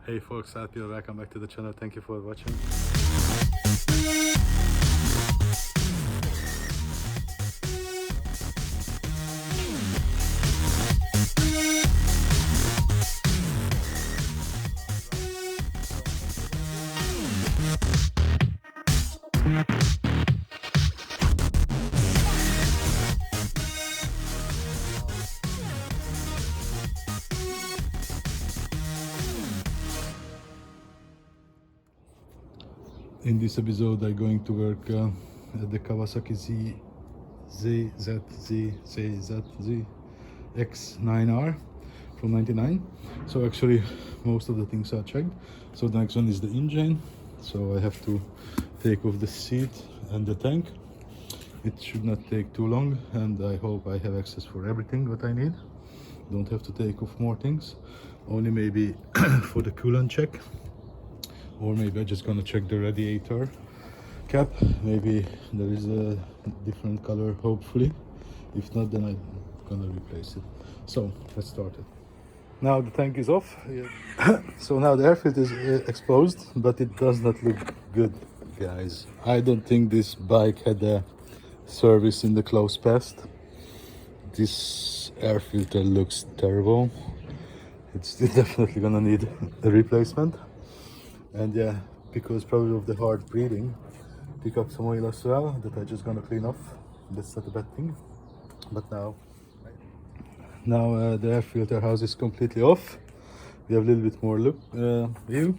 Hey folks, happy welcome back to the channel. Thank you for watching. In this episode, I'm going to work at the Kawasaki ZX9R from 99. So actually, most of the things are checked. So the next one is the engine. So I have to take off the seat and the tank. It should not take too long, and I hope I have access for everything what I need. Don't have to take off more things, only maybe for the coolant check. Or maybe I'm just gonna check the radiator cap. Maybe there is a different color, hopefully. If not, then I'm gonna replace it. So let's start it. Now the tank is off. So now the air filter is exposed, but it does not look good, guys. I don't think this bike had a service in the close past. This air filter looks terrible. It's definitely gonna need a replacement. And yeah, because probably of the hard breathing, pick up some oil as well that I'm just gonna clean off. That's not a bad thing. But now the air filter house is completely off. We have a little bit more view.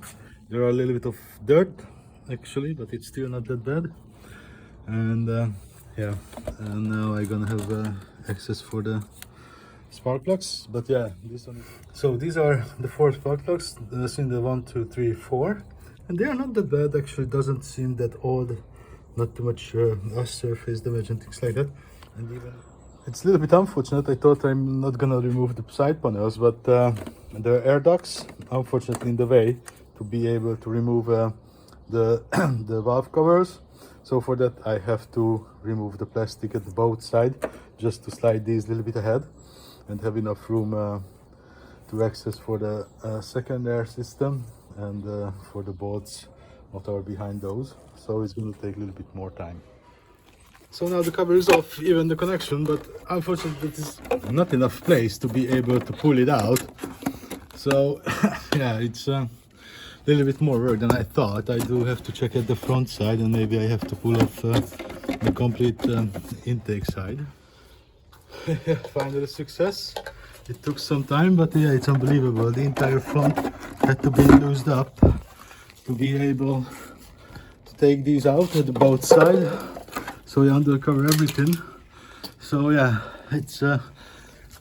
There are a little bit of dirt actually, but it's still not that bad. And yeah, and now I'm gonna have access for the spark plugs. But yeah, this one is... So these are the 4 spark plugs. In the 1, 2, 3, 4, and they are not that bad actually. Doesn't seem that odd, not too much surface damage and things like that. And even it's a little bit unfortunate. I thought I'm not gonna remove the side panels, but the air ducts unfortunately in the way to be able to remove the the valve covers. So for that I have to remove the plastic at both sides, just to slide these a little bit ahead and have enough room to access for the second air system and for the bolts that are behind those. So it's going to take a little bit more time. So now the cover is off, even the connection, but unfortunately there's not enough place to be able to pull it out. So yeah, it's a little bit more work than I thought. I do have to check at the front side, and maybe I have to pull off the complete intake side. Finally success. It took some time, but yeah, it's unbelievable. The entire front had to be loosed up to be able to take these out at both sides. So we undercover everything. So yeah, it's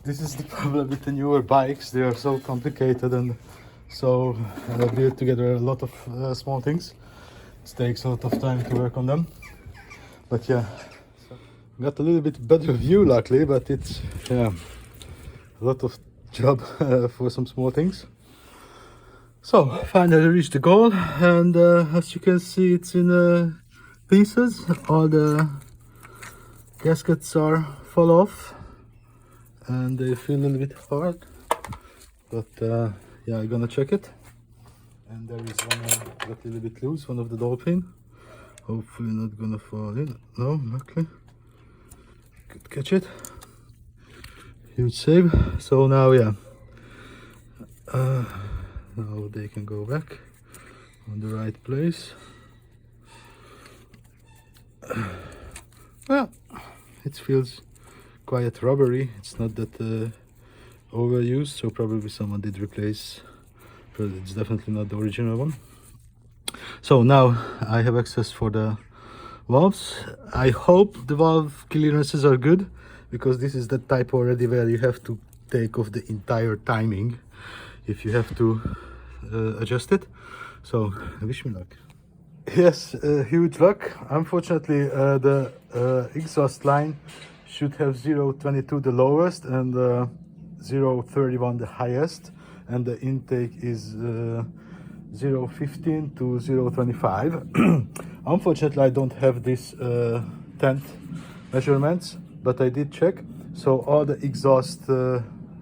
this is the problem with the newer bikes. They are so complicated and so built together a lot of small things. It takes a lot of time to work on them. But yeah, got a little bit better view luckily, but it's yeah, a lot of job for some small things. So finally reached the goal, and as you can see, it's in pieces. All the gaskets are fall off and they feel a little bit hard, but yeah, I'm gonna check it. And there is one got a little bit loose, one of the dolphin. Hopefully not gonna fall in. No, luckily could catch it. Huge save. So now yeah, now they can go back on the right place. Well, it feels quite rubbery. It's not that overused, so probably someone did replace, but it's definitely not the original one. So now I have access for the valves. I hope the valve clearances are good, because this is the type already where you have to take off the entire timing if you have to adjust it. So wish me luck. Yes, huge luck. Unfortunately, the exhaust line should have 0.22 the lowest and 0.31 the highest, and the intake is 0.15 to 0.25. Unfortunately, I don't have this tent measurements, but I did check. So all the exhaust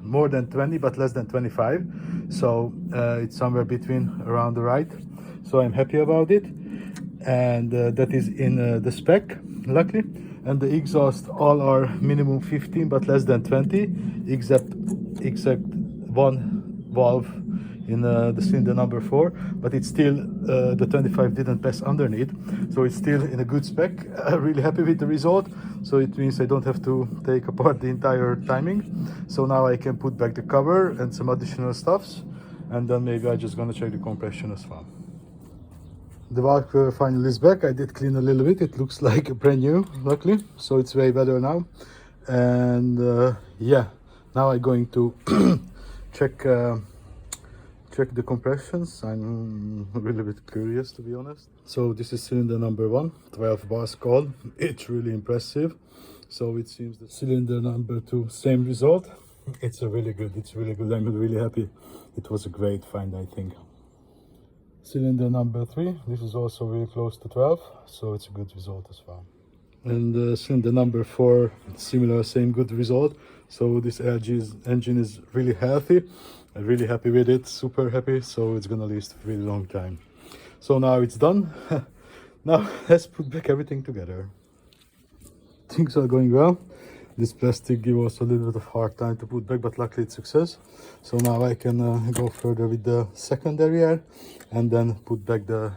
more than 20 but less than 25, so it's somewhere between around the right, so I'm happy about it. And that is in the spec, luckily. And the exhaust all are minimum 15 but less than 20, except one valve in the cylinder number 4, but it's still the 25 didn't pass underneath, so it's still in a good spec. Really happy with the result. So it means I don't have to take apart the entire timing, so now I can put back the cover and some additional stuffs, and then maybe I'm just gonna check the compression as well. The valve cover finally is back. I did clean a little bit. It looks like brand new, luckily, so it's way better now. And yeah, now I'm going to check the compressions. I'm a little bit curious, to be honest. So this is cylinder number 1, 12 bars cold. It's really impressive. So it seems the cylinder number 2, same result. It's really good. I'm really happy. It was a great find, I think. Cylinder number 3, this is also really close to 12, so it's a good result as well. And cylinder number 4, similar, same good result. So this engine is really healthy. I'm really happy with it, super happy. So it's gonna last a really long time. So now it's done. Now let's put back everything together. Things are going well. This plastic gave us a little bit of hard time to put back, but luckily it's success. So now I can go further with the secondary air and then put back the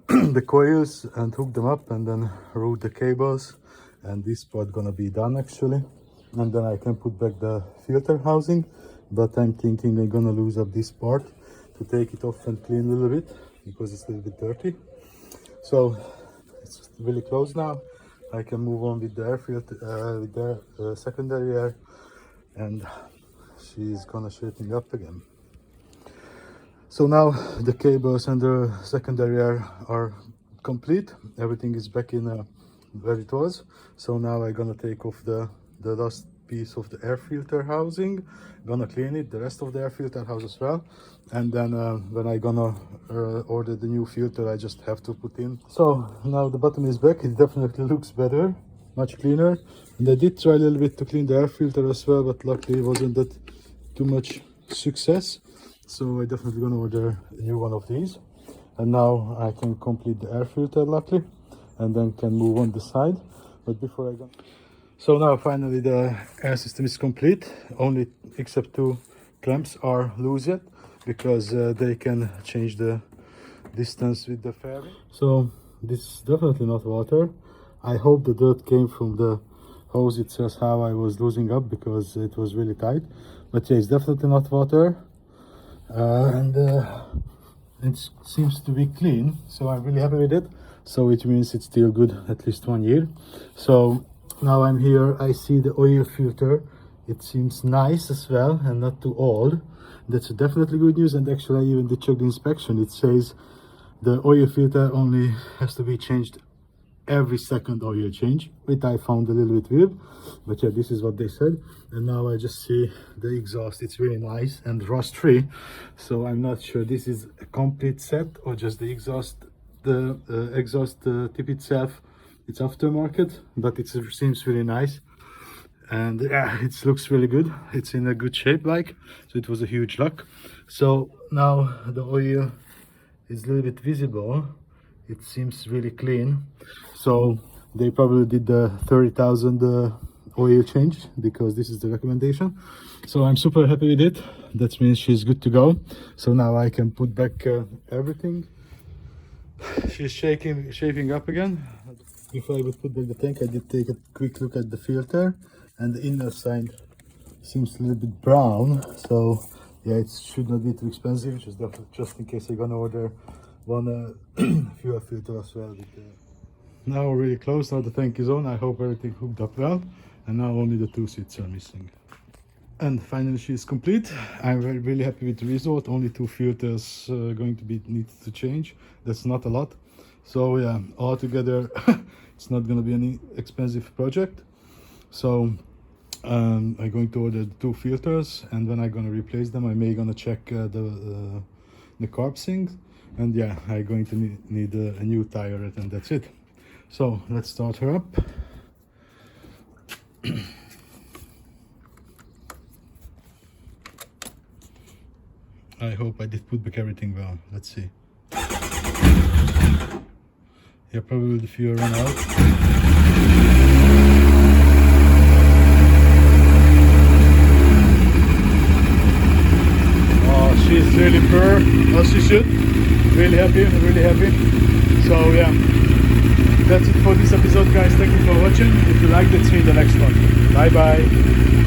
the coils and hook them up and then route the cables, and this part gonna be done actually. And then I can put back the filter housing, but I'm thinking I'm gonna lose up this part to take it off and clean a little bit because it's a little bit dirty. So it's really close now. I can move on with the air filter, with the secondary air, and she's gonna shaping up again. So now the cables and the secondary air are complete. Everything is back in where it was. So now I'm gonna take off the last piece of the air filter housing, gonna clean it, the rest of the air filter house as well, and then when I gonna order the new filter, I just have to put in. So now the bottom is back. It definitely looks better, much cleaner. And I did try a little bit to clean the air filter as well, but luckily it wasn't that too much success. So I definitely gonna order a new one of these, and now I can complete the air filter luckily, and then can move on the side. But before I go, so now finally the air system is complete. Only except 2 clamps are loose yet, because they can change the distance with the fairing. So this is definitely not water. I hope the dirt came from the hose itself, how I was losing up, because it was really tight. But yeah, it's definitely not water. And it seems to be clean, so I'm really happy with it. So it means it's still good at least 1 year. So now I'm here, I see the oil filter. It seems nice as well and not too old. That's definitely good news. And actually I even did check the inspection. It says the oil filter only has to be changed every second oil change, which I found a little bit weird, but yeah, this is what they said. And now I just see the exhaust. It's really nice and rust free, so I'm not sure this is a complete set or just the exhaust. The exhaust tip itself, it's aftermarket, but it seems really nice. And yeah, it looks really good. It's in a good shape, like, so it was a huge luck. So now the oil is a little bit visible. It seems really clean. So they probably did the 30,000 oil change, because this is the recommendation. So I'm super happy with it. That means she's good to go. So now I can put back everything. She's shaping up again. Before I would put back the tank, I did take a quick look at the filter, and the inner side seems a little bit brown. So yeah, it should not be too expensive. Just in case you're gonna order one fuel filter as well. Now really close. Now the tank is on. I hope everything hooked up well, and now only the 2 seats are missing. And finally she is complete. I'm really happy with the result. Only 2 filters going to be needed to change. That's not a lot. So yeah, altogether it's not going to be any expensive project. So I'm going to order the 2 filters, and when I'm going to replace them, I may gonna check the carb sinks. And yeah, I'm going to need a new tire, and that's it. So let's start her up. I hope I did put back everything well. Let's see. Yeah, probably the fuel run out. Oh, she's really purr, as she should. Really happy, really happy. So yeah, that's it for this episode, guys. Thank you for watching. If you liked it, see you in the next one. Bye bye.